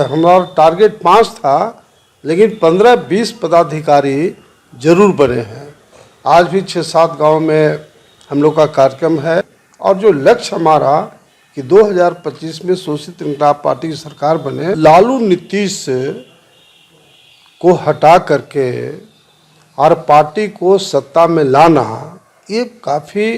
हमारा टारगेट 5 था, लेकिन 15-20 पदाधिकारी जरूर बने हैं। आज भी 6-7 गांव में हम लोग का कार्यक्रम है और जो लक्ष्य हमारा कि 2025 में शोषित इंकलाब पार्टी की सरकार बने, लालू नीतीश को हटा करके और पार्टी को सत्ता में लाना, ये काफ़ी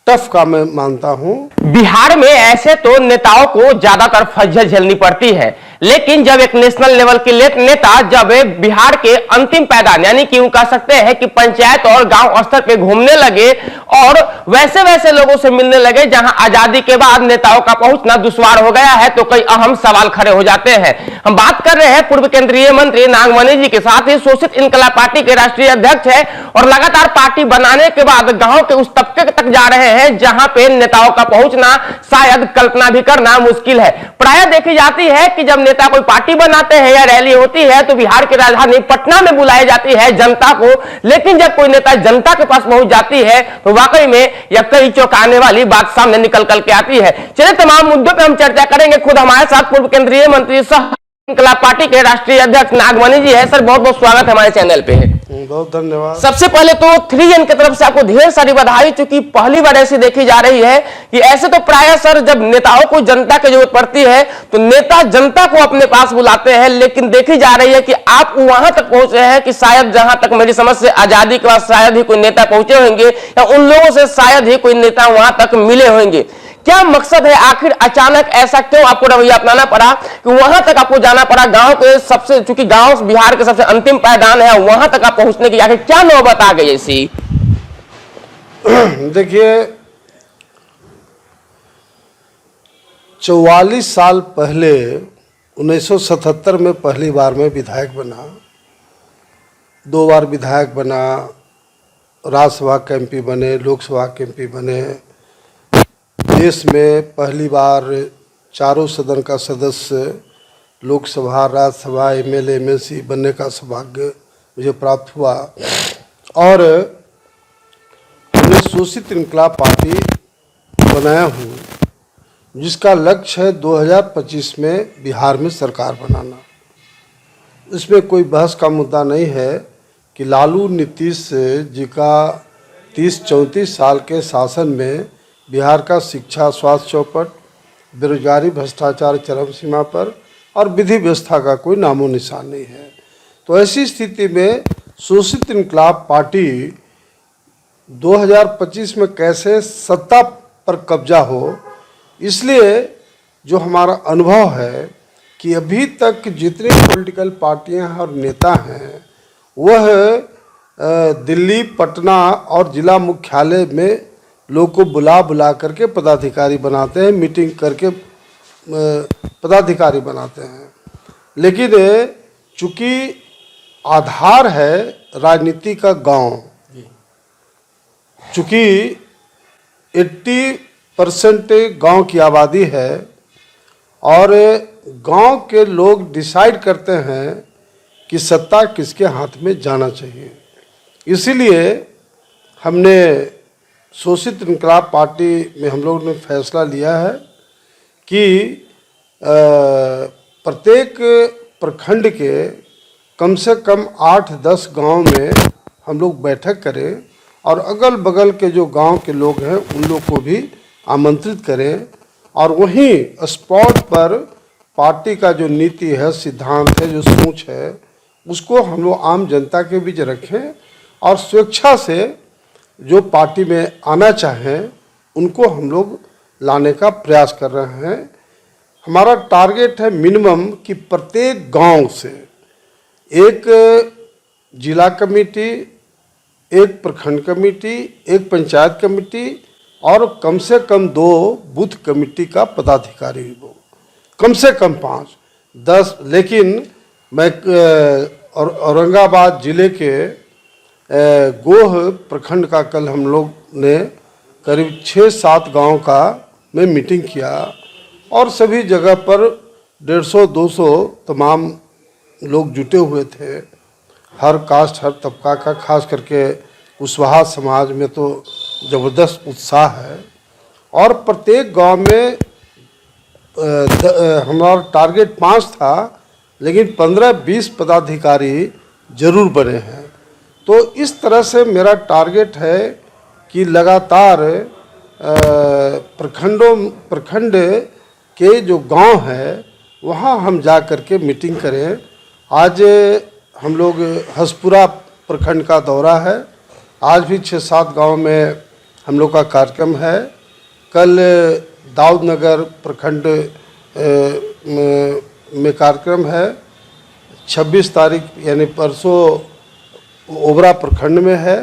टफ काम मैं मानता हूं। बिहार में ऐसे तो नेताओं को ज्यादातर फज्जल झेलनी पड़ती है, लेकिन जब एक नेशनल लेवल के नेता जब बिहार के अंतिम पैदान यानी कि कह सकते हैं कि पंचायत और गांव स्तर पे घूमने लगे और वैसे वैसे लोगों से मिलने लगे जहां आजादी के बाद नेताओं का पहुंचना दुश्वार हो गया है, तो कई अहम सवाल खड़े हो जाते हैं। हम बात कर रहे हैं पूर्व केंद्रीय मंत्री नागमणि जी के साथ। ही शोषित इंकलाब पार्टी के राष्ट्रीय अध्यक्ष है और लगातार पार्टी बनाने के बाद गांव के उस तबके तक जा रहे हैं जहां पे नेताओं का पहुंचना शायद कल्पना भी करना मुश्किल है। प्रायः देखी जाती है कि जब नेता कोई पार्टी बनाते हैं या रैली होती है तो बिहार की राजधानी पटना में बुलाई जाती है जनता को, लेकिन जब कोई नेता जनता के पास पहुंच जाती है तो वाकई में यह कई चौंकाने वाली बात सामने निकल करके आती है। चलिए तमाम मुद्दों पर हम चर्चा करेंगे। खुद हमारे साथ पूर्व केंद्रीय मंत्री सह इंकलाब पार्टी के राष्ट्रीय अध्यक्ष नागमणि जी है। सर बहुत बहुत स्वागत है हमारे चैनल पे। बहुत धन्यवाद। सबसे पहले तो 3N की तरफ से आपको ढेर सारी बधाई, चूंकि पहली बार ऐसी देखी जा रही है कि ऐसे तो प्रायः सर जब नेताओं को जनता की जरूरत पड़ती है तो नेता जनता को अपने पास बुलाते हैं, लेकिन देखी जा रही है कि आप वहां तक पहुंचे हैं कि शायद जहां तक मेरी समझ से आजादी के बाद शायद ही कोई नेता पहुंचे होंगे या उन लोगों से शायद ही कोई नेता वहां तक मिले होंगे। क्या मकसद है, आखिर अचानक ऐसा क्यों आपको रवैया अपनाना पड़ा कि वहां तक आपको जाना पड़ा? गांव के सबसे, चूंकि गांव बिहार के सबसे अंतिम पायदान है, वहां तक आप पहुंचने की आखिर क्या नौबत आ गई ऐसी? देखिए 44 साल पहले 1977 में पहली बार मैं विधायक बना, 2 बार विधायक बना, राज्यसभा के MP बने, लोकसभा के MP बने, देश में पहली बार चारों सदन का सदस्य लोकसभा, राज्यसभा, MLA, MLC बनने का सौभाग्य मुझे प्राप्त हुआ और मैं शोषित इंकलाब पार्टी बनाया हूँ, जिसका लक्ष्य है 2025 में बिहार में सरकार बनाना। इसमें कोई बहस का मुद्दा नहीं है कि लालू नीतीश जी का 30-34 साल के शासन में बिहार का शिक्षा, स्वास्थ्य चौपट, बेरोजगारी, भ्रष्टाचार चरम सीमा पर और विधि व्यवस्था का कोई नामो निशान नहीं है। तो ऐसी स्थिति में शोषित इंकलाब पार्टी 2025 में कैसे सत्ता पर कब्जा हो, इसलिए जो हमारा अनुभव है कि अभी तक जितनी पॉलिटिकल पार्टियां और नेता हैं वह दिल्ली, पटना और जिला मुख्यालय में लोग को बुला करके पदाधिकारी बनाते हैं, मीटिंग करके पदाधिकारी बनाते हैं। लेकिन चूंकि आधार है राजनीति का गांव, चूंकि 80% गांव की आबादी है और गांव के लोग डिसाइड करते हैं कि सत्ता किसके हाथ में जाना चाहिए, इसीलिए हमने शोषित इंकलाब पार्टी में हम लोगों ने फैसला लिया है कि प्रत्येक प्रखंड के कम से कम 8-10 गांव में हम लोग बैठक करें और अगल बगल के जो गांव के लोग हैं उन लोग को भी आमंत्रित करें और वहीं स्पॉट पर पार्टी का जो नीति है, सिद्धांत है, जो सोच है, उसको हम लोग आम जनता के बीच रखें और स्वेच्छा से जो पार्टी में आना चाहें उनको हम लोग लाने का प्रयास कर रहे हैं। हमारा टारगेट है मिनिमम कि प्रत्येक गांव से एक जिला कमेटी, एक प्रखंड कमेटी, एक पंचायत कमेटी और कम से कम 2 बूथ कमेटी का पदाधिकारी हो, कम से कम 5-10। लेकिन मैं औरंगाबाद जिले के गोह प्रखंड का कल हम लोग ने करीब 6-7 गांव का में मीटिंग किया और सभी जगह पर 150-200 तमाम लोग जुटे हुए थे, हर कास्ट, हर तबका का। खास करके कुशवाहा समाज में तो ज़बरदस्त उत्साह है और प्रत्येक गांव में हमारा टारगेट 5 था, लेकिन 15-20 पदाधिकारी जरूर बने हैं। तो इस तरह से मेरा टारगेट है कि लगातार प्रखंड के जो गांव है वहां हम जा कर के मीटिंग करें। आज हम लोग हसपुरा प्रखंड का दौरा है, आज भी 6-7 गांव में हम लोग का कार्यक्रम है। कल दाऊदनगर प्रखंड में कार्यक्रम है। 26 तारीख यानी परसों ओबरा प्रखंड में है।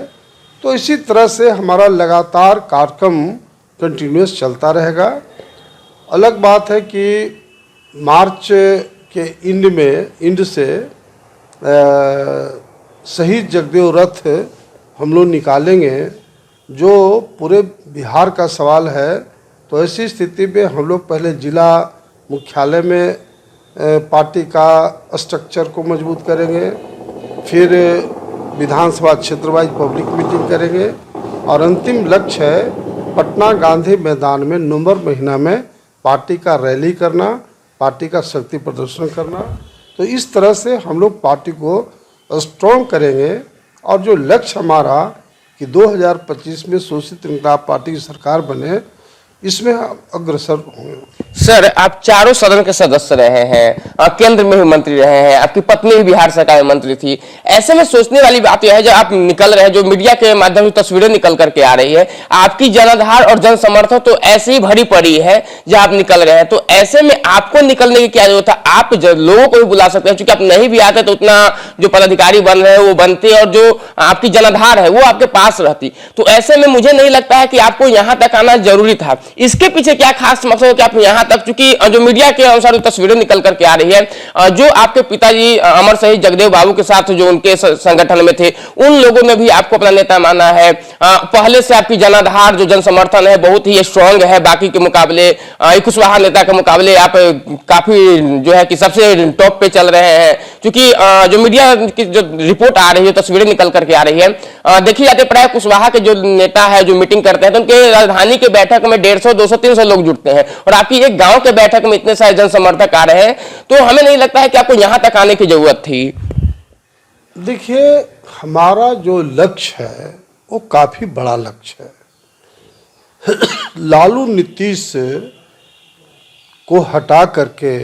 तो इसी तरह से हमारा लगातार कार्यक्रम कंटिन्यूस चलता रहेगा। अलग बात है कि मार्च के एंड से शहीद जगदेव रथ हम लोग निकालेंगे, जो पूरे बिहार का सवाल है। तो ऐसी स्थिति में हम लोग पहले जिला मुख्यालय में पार्टी का स्ट्रक्चर को मजबूत करेंगे, फिर विधानसभा क्षेत्र वाइज पब्लिक मीटिंग करेंगे, और अंतिम लक्ष्य है पटना गांधी मैदान में नवंबर महीना में पार्टी का रैली करना, पार्टी का शक्ति प्रदर्शन करना। तो इस तरह से हम लोग पार्टी को स्ट्रॉन्ग करेंगे, और जो लक्ष्य हमारा कि 2025 में शोषित इंकलाब पार्टी की सरकार बने, इसमें हम अग्रसर होंगे। सर, आप चारों सदन के सदस्य रहे हैं, केंद्र में भी मंत्री रहे हैं, आपकी पत्नी भी बिहार सरकार में मंत्री थी। ऐसे में सोचने वाली बात यह है, जब आप निकल रहे हैं, जो मीडिया के माध्यम से तस्वीरें निकल करके आ रही है, आपकी जनाधार और जन समर्थन तो ऐसे ही भरी पड़ी है जब आप निकल रहे हैं। तो ऐसे में आपको निकलने की क्या जरूरत है? आप लोगों को भी बुला सकते हैं, क्योंकि आप नहीं भी आते तो उतना जो पदाधिकारी बन रहे हैं वो बनते, और जो आपकी जनाधार है वो आपके पास रहती। तो ऐसे में मुझे नहीं लगता है कि आपको यहाँ तक आना जरूरी था। इसके पीछे क्या खास मकसद हो कि आप यहाँ तक, चूंकि जो मीडिया के अनुसार तस्वीरें निकल करके आ रही है, जो आपके पिताजी अमर शहीद जगदेव बाबू के साथ जो उनके संगठन में थे, उन लोगों ने भी आपको अपना नेता माना है। पहले से आपकी जनाधार जो जन समर्थन है बहुत ही स्ट्रांग है, बाकी के मुकाबले, कुशवाहा नेता के मुकाबले आप काफी जो है कि सबसे टॉप पे चल रहे हैं। क्योंकि जो मीडिया की जो रिपोर्ट आ रही है, तस्वीरें निकल करके आ रही है, देखी जाती है प्राय कुशवाहा के जो नेता है जो मीटिंग करते हैं, तो उनके राजधानी के बैठक में 150, 200, 300 लोग जुटते हैं, और आपकी एक गांव के बैठक में इतने सारे जन समर्थक आ रहे हैं। तो हमें नहीं लगता है कि आपको यहां तक आने की जरूरत थी। देखिए, हमारा जो लक्ष्य है वो काफी बड़ा लक्ष्य है। लालू नीतीश को हटा करके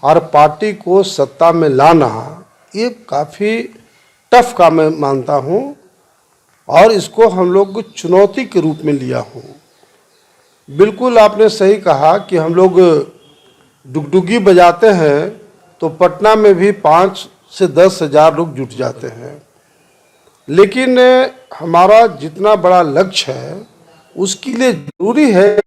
और पार्टी को सत्ता में लाना, ये काफी टफ काम मैं मानता हूं, और इसको हम लोग चुनौती के रूप में लिया हूं। बिल्कुल आपने सही कहा कि हम लोग डुगडुगी बजाते हैं तो पटना में भी 5 से 10 हजार लोग जुट जाते हैं, लेकिन हमारा जितना बड़ा लक्ष्य है उसके लिए जरूरी है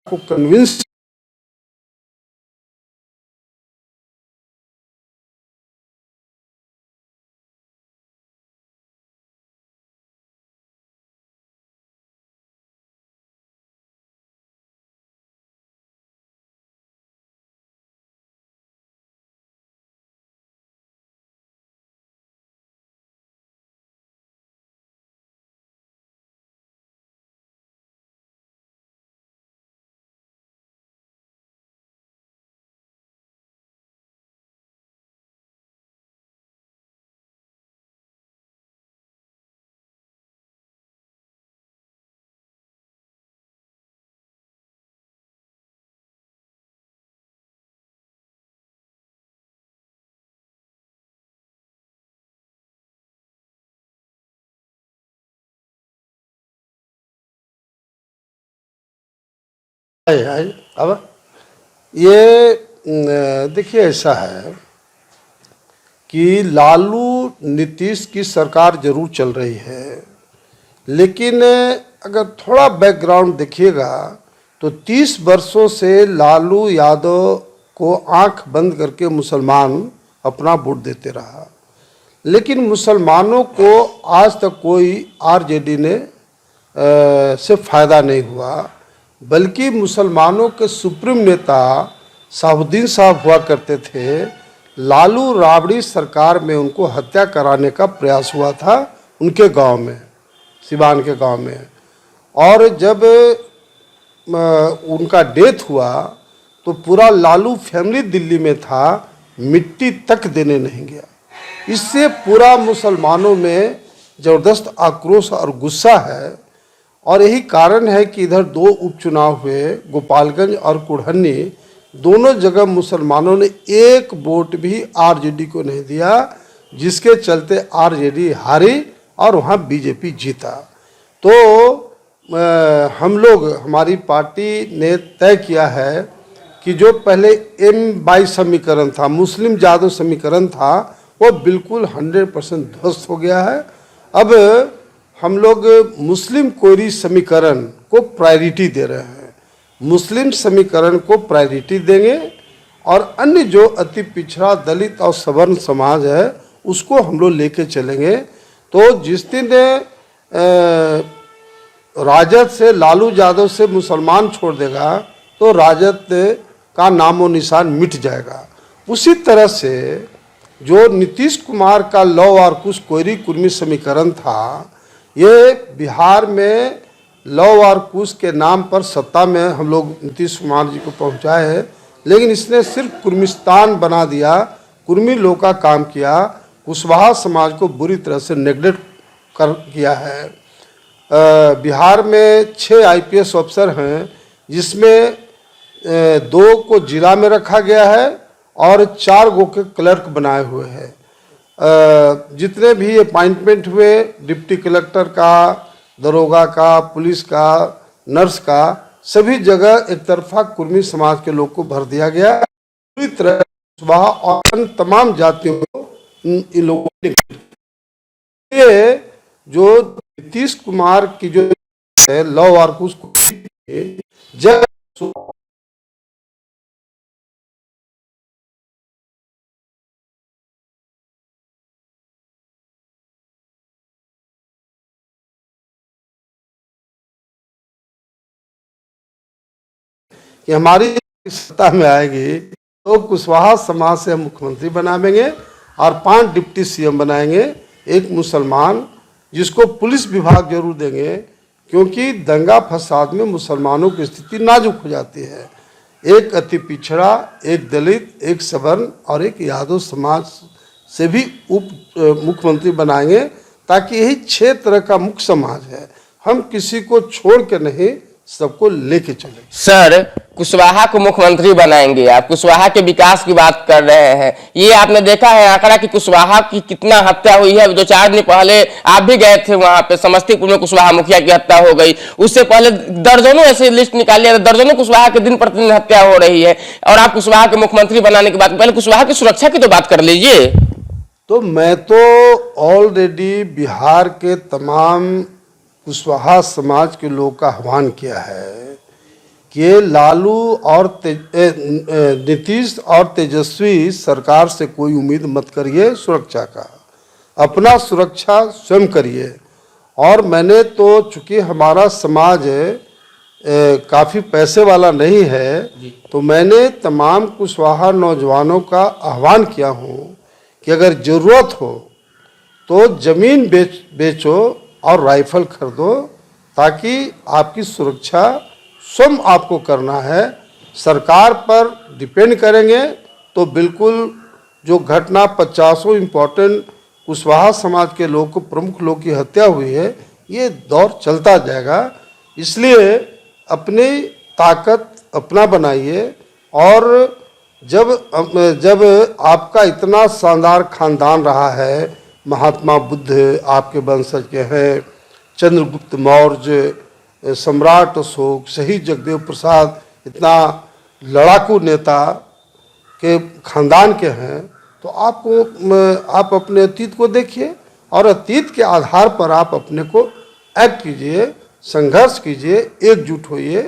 को कन्विंस है। अब ये देखिए, ऐसा है कि लालू नीतीश की सरकार जरूर चल रही है, लेकिन अगर थोड़ा बैकग्राउंड देखिएगा तो 30 वर्षों से लालू यादव को आंख बंद करके मुसलमान अपना वोट देते रहा, लेकिन मुसलमानों को आज तक कोई आरजेडी ने से फायदा नहीं हुआ, बल्कि मुसलमानों के सुप्रीम नेता साहुद्दीन साहब हुआ करते थे, लालू राबड़ी सरकार में उनको हत्या कराने का प्रयास हुआ था उनके गांव में, सिवान के गांव में। और जब उनका डेथ हुआ तो पूरा लालू फैमिली दिल्ली में था, मिट्टी तक देने नहीं गया। इससे पूरा मुसलमानों में ज़बरदस्त आक्रोश और गुस्सा है। और यही कारण है कि इधर 2 उपचुनाव हुए, गोपालगंज और कुढ़नी, दोनों जगह मुसलमानों ने एक वोट भी आरजेडी को नहीं दिया, जिसके चलते आरजेडी हारी और वहाँ बीजेपी जीता। तो हम लोग, हमारी पार्टी ने तय किया है कि जो पहले M22 समीकरण था, मुस्लिम जादव समीकरण था, वो बिल्कुल 100% ध्वस्त हो गया है। अब हम लोग मुस्लिम कोयरी समीकरण को प्रायोरिटी दे रहे हैं, मुस्लिम समीकरण को प्रायोरिटी देंगे और अन्य जो अति पिछड़ा दलित और सवर्ण समाज है उसको हम लोग लेके चलेंगे। तो जिस दिन राजद से, लालू यादव से मुसलमान छोड़ देगा तो राजद का नामो निशान मिट जाएगा। उसी तरह से जो नीतीश कुमार का लौ और कुश कोयरी कुर्मी समीकरण था, ये बिहार में लौ और कुश के नाम पर सत्ता में हम लोग नीतीश कुमार जी को पहुंचाए हैं, लेकिन इसने सिर्फ कुर्मिस्तान बना दिया, कुर्मी लोग का काम किया, कुशवाहा समाज को बुरी तरह से नेग्लेक्ट किया है। बिहार में 6 IPS अफसर हैं, जिसमें 2 को जिला में रखा गया है और 4 गो के क्लर्क बनाए हुए हैं। जितने भी अपॉइंटमेंट हुए, डिप्टी कलेक्टर का, दरोगा का, पुलिस का, नर्स का, सभी जगह एक तरफा कुर्मी समाज के लोग को भर दिया गया। पूरी तरह कुशवाहा और तमाम जातियों को इन लोगों ने, ये जो नीतीश कुमार की जो है लौ और कुश जब कि हमारी सत्ता में आएगी तो कुशवाहा समाज से हम मुख्यमंत्री बनाएंगे और 5 डिप्टी CM बनाएंगे, एक मुसलमान, जिसको पुलिस विभाग जरूर देंगे, क्योंकि दंगा फसाद में मुसलमानों की स्थिति नाजुक हो जाती है। एक अति पिछड़ा, एक दलित, एक सवर्ण और एक यादव समाज से भी मुख्यमंत्री बनाएंगे, ताकि यही 6 तरह का मुख्य समाज है, हम किसी को छोड़ के नहीं, सबको लेके चले। सर, कुशवाहा को मुख्यमंत्री बनाएंगे, आप कुशवाहा के विकास की बात कर रहे हैं। ये आपने देखा है आंकड़ा कि कुशवाहा की कितना हत्या हुई है। 2-4 दिन पहले आप भी गए थे वहां पे, समस्तीपुर में कुशवाहा मुखिया की हत्या हो गई। उससे पहले दर्जनों ऐसे लिस्ट निकाली, दर्जनों कुशवाहा के दिन प्रतिदिन हत्या हो रही है, और आप कुशवाहा के मुख्यमंत्री बनाने की बात, पहले कुशवाहा की सुरक्षा की तो बात कर लीजिए। तो मैं तो ऑलरेडी बिहार के तमाम कुशवाहा समाज के लोग का आह्वान किया है कि लालू और नीतीश और तेजस्वी सरकार से कोई उम्मीद मत करिए सुरक्षा का, अपना सुरक्षा स्वयं करिए। और मैंने तो, चूंकि हमारा समाज काफ़ी पैसे वाला नहीं है, तो मैंने तमाम कुशवाहा नौजवानों का आह्वान किया हूँ कि अगर ज़रूरत हो तो ज़मीन बेचो और राइफल खरीदो, ताकि आपकी सुरक्षा स्वयं आपको करना है। सरकार पर डिपेंड करेंगे तो बिल्कुल जो घटना 50 इम्पोर्टेंट कुशवाहा समाज के लोग को, प्रमुख लोग की हत्या हुई है, ये दौर चलता जाएगा। इसलिए अपनी ताकत अपना बनाइए। और जब आपका इतना शानदार खानदान रहा है, महात्मा बुद्ध आपके वंशज के हैं, चंद्रगुप्त मौर्य, सम्राट अशोक, शहीद जगदेव प्रसाद, इतना लड़ाकू नेता के खानदान के हैं, तो आप अपने अतीत को देखिए और अतीत के आधार पर आप अपने को एक्ट कीजिए, संघर्ष कीजिए, एकजुट होइए।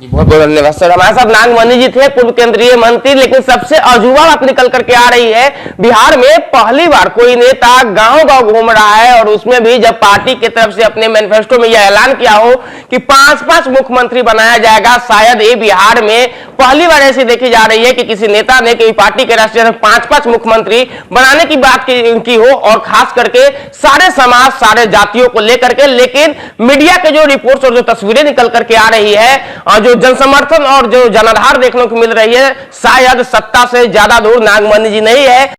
बहुत बहुत धन्यवाद सर। हमारे साथ नागमणि जी थे, पूर्व केंद्रीय मंत्री। लेकिन सबसे अजूबा बात निकल करके आ रही है, बिहार में पहली बार कोई नेता गांव-गांव घूम रहा है, और उसमें भी जब पार्टी की तरफ से अपने मैनिफेस्टो में यह ऐलान किया हो कि 5-5 मुख्यमंत्री बनाया जाएगा। शायद ये बिहार में पहली बार ऐसी देखी जा रही है कि किसी नेता ने कोई पार्टी के राष्ट्रीय 5-5 मुख्यमंत्री बनाने की बात की हो, और खास करके सारे समाज, सारे जातियों को लेकर के। लेकिन मीडिया के जो रिपोर्ट्स और जो तस्वीरें निकल करके आ रही है, जो जनसमर्थन और जो जनाधार देखने को मिल रही है, शायद सत्ता से ज्यादा दूर नागमणि जी नहीं है।